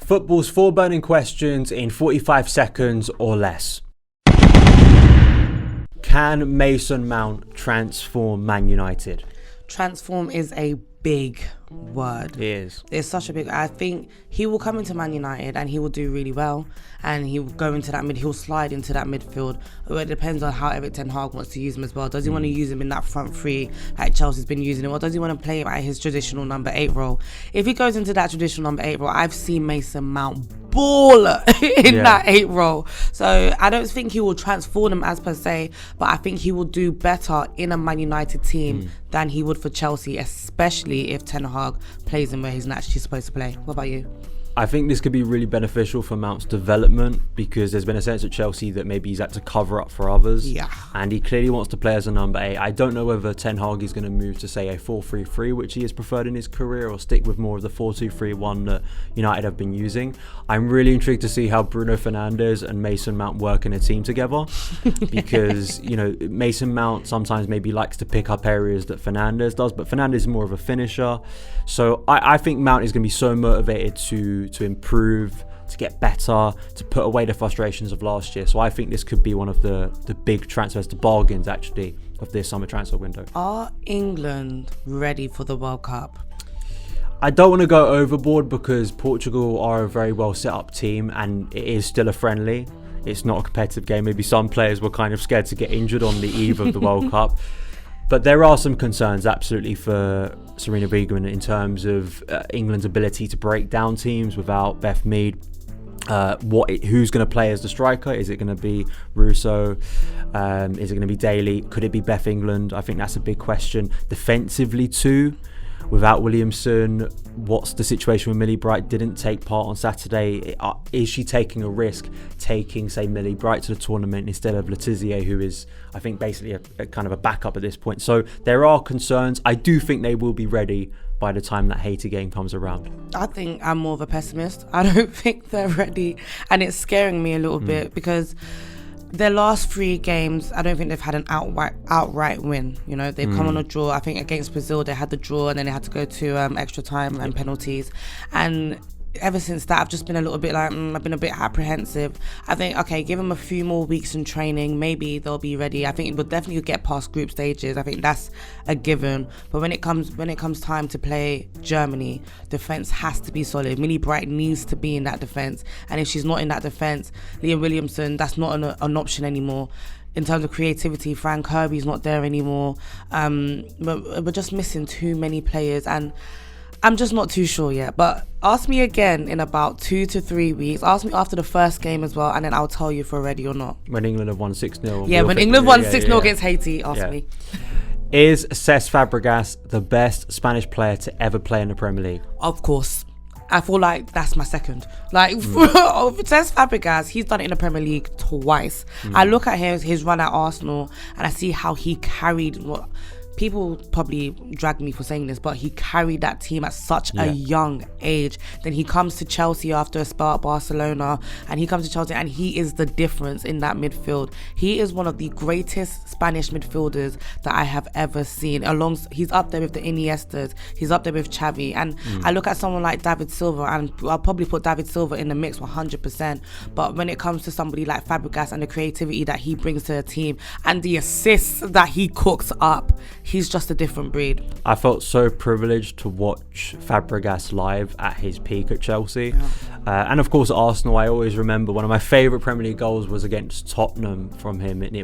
Football's 4 burning questions in 45 seconds or less. Can Mason Mount transform Man United? Transform is a big word. It is. It's such a big. I think he will come into Man United and he will do really well, and he will go into that he'll slide into that midfield. It depends on how Erik ten Hag wants to use him as well. Does he want to use him in that front three like Chelsea's been using him, or does he want to play him at his traditional number 8 role? If he goes into that traditional number 8 role, I've seen Mason Mount ball in that 8 role. So I don't think he will transform them as per se, but I think he will do better in a Man United team than he would for Chelsea, especially if Ten Hag plays him where he's naturally supposed to play. What about you? I think this could be really beneficial for Mount's development, because there's been a sense at Chelsea that maybe he's had to cover up for others. Yeah. And he clearly wants to play as a number 8. I don't know whether Ten Hag is going to move to, say, a 4-3-3, which he has preferred in his career, or stick with more of the 4-2-3-1 that United have been using. I'm really intrigued to see how Bruno Fernandes and Mason Mount work in a team together, because, Mason Mount sometimes maybe likes to pick up areas that Fernandes does, but Fernandes is more of a finisher. So I think Mount is going to be so motivated to improve, to get better, to put away the frustrations of last year. So I think this could be one of the big transfers, the bargains actually, of this summer transfer window. Are England ready for the World Cup? I don't want to go overboard, because Portugal are a very well set up team and it is still a friendly. It's not a competitive game. Maybe some players were kind of scared to get injured on the eve of the World Cup. But there are some concerns, absolutely, for Serena Wiegman in terms of England's ability to break down teams without Beth Mead. Who's going to play as the striker? Is it going to be Russo? Is it going to be Daly? Could it be Beth England? I think that's a big question. Defensively too, without Williamson, what's the situation with Millie Bright? Didn't take part on Saturday. Is she taking a risk taking, say, Millie Bright to the tournament instead of Letizia, who is, I think, basically a kind of a backup at this point? So there are concerns. I do think they will be ready by the time that Haiti game comes around. I think I'm more of a pessimist. I don't think they're ready, and it's scaring me a little bit, because their last 3 games, I don't think they've had an outright win. They've come on a draw. I think against Brazil, they had the draw, and then they had to go to extra time and penalties. And ever since that, I've just been a little bit like, I've been a bit apprehensive. I think, okay, give them a few more weeks in training, maybe they'll be ready. I think it will definitely get past group stages. I think that's a given. But when it comes time to play Germany, defense has to be solid. Millie Bright needs to be in that defense, and if she's not in that defense, Liam Williamson, that's not an option anymore. In terms of creativity, Frank Kirby's not there anymore. We're just missing too many players, and I'm just not too sure yet. But ask me again in about 2 to 3 weeks. Ask me after the first game as well, and then I'll tell you if we're ready or not. When England have won 6-0. Yeah, when England won 6-0 against Haiti, ask me. Is Cesc Fabregas the best Spanish player to ever play in the Premier League? Of course. I feel like that's my second. Cesc Fabregas, he's done it in the Premier League twice. I look at his run at Arsenal, and I see how he carried... People probably drag me for saying this, but he carried that team at such a young age. Then he comes to Chelsea after a spell at Barcelona, and he comes to Chelsea, and he is the difference in that midfield. He is one of the greatest Spanish midfielders that I have ever seen. He's up there with the Iniestas, he's up there with Xavi, and I look at someone like David Silva, and I'll probably put David Silva in the mix 100%. But when it comes to somebody like Fabregas and the creativity that he brings to the team and the assists that he cooks up, he's just a different breed. I felt so privileged to watch Fabregas live at his peak at Chelsea. And of course Arsenal. I always remember one of my favourite Premier League goals was against Tottenham from him, and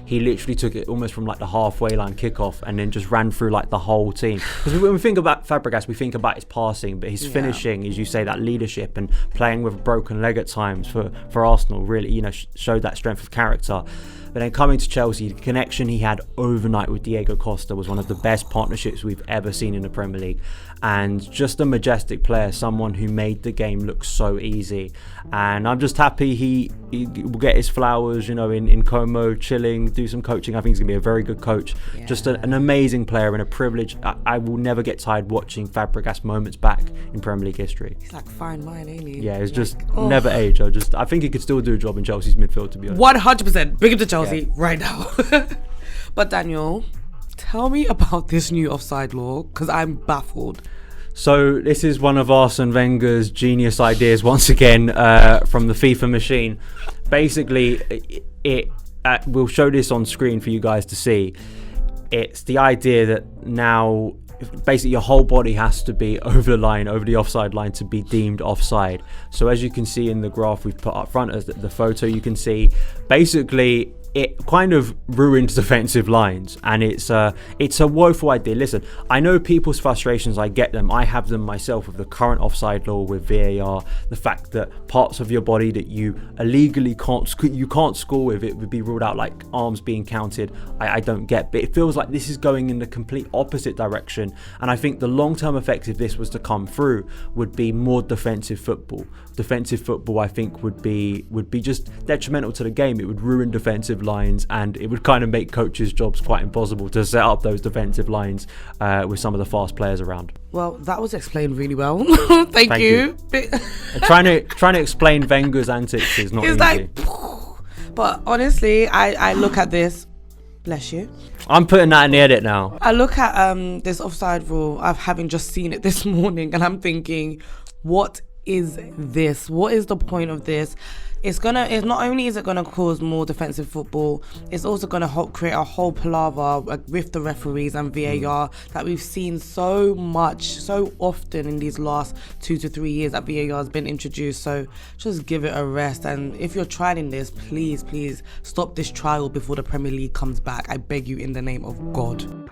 he literally took it almost from like the halfway line kickoff and then just ran through like the whole team. Because when we think about Fabregas, we think about his passing, but his finishing, as you say, that leadership and playing with a broken leg at times for Arsenal really showed that strength of character. But then coming to Chelsea, the connection he had overnight with Diego Costa was one of the best partnerships we've ever seen in the Premier League. And just a majestic player, someone who made the game look so easy. And I'm just happy he will get his flowers, in Como, chilling, do some coaching. I think he's going to be a very good coach. Yeah. Just an amazing player and a privilege. I will never get tired watching Fabregas moments back in Premier League history. He's like fine wine, ain't he? Yeah, it's just never age. I think he could still do a job in Chelsea's midfield, to be honest. 100%. Big up to Chelsea right now. But Daniel, tell me about this new offside law, because I'm baffled. So this is one of Arsene Wenger's genius ideas once again from the FIFA machine. Basically, we'll show this on screen for you guys to see. It's the idea that now basically your whole body has to be over the line, over the offside line, to be deemed offside. So as you can see in the graph we've put up front as the photo, you can see basically it kind of ruins defensive lines, and it's a woeful idea. Listen, I know people's frustrations, I get them, I have them myself with the current offside law, with VAR, the fact that parts of your body that you illegally can't score with, it would be ruled out, like arms being counted. I don't get, but it feels like this is going in the complete opposite direction, and I think the long-term effect, if this was to come through, would be more defensive football. Defensive football, I think, would be just detrimental to the game. It would ruin defensive lines, and it would kind of make coaches' jobs quite impossible to set up those defensive lines with some of the fast players around. Well, that was explained really well. Thank you. trying to explain Wenger's antics is not easy. Like, but honestly, I look at this. Bless you. I'm putting that in the edit now. I look at this offside rule. I've having just seen it this morning, and I'm thinking, what is this? What is the point of this? It's not only is it gonna cause more defensive football, it's also gonna help create a whole palaver with the referees and VAR that we've seen so often in these last 2 to 3 years that VAR has been introduced. So just give it a rest, and if you're trying this, please stop this trial before the Premier League comes back. I beg you in the name of God.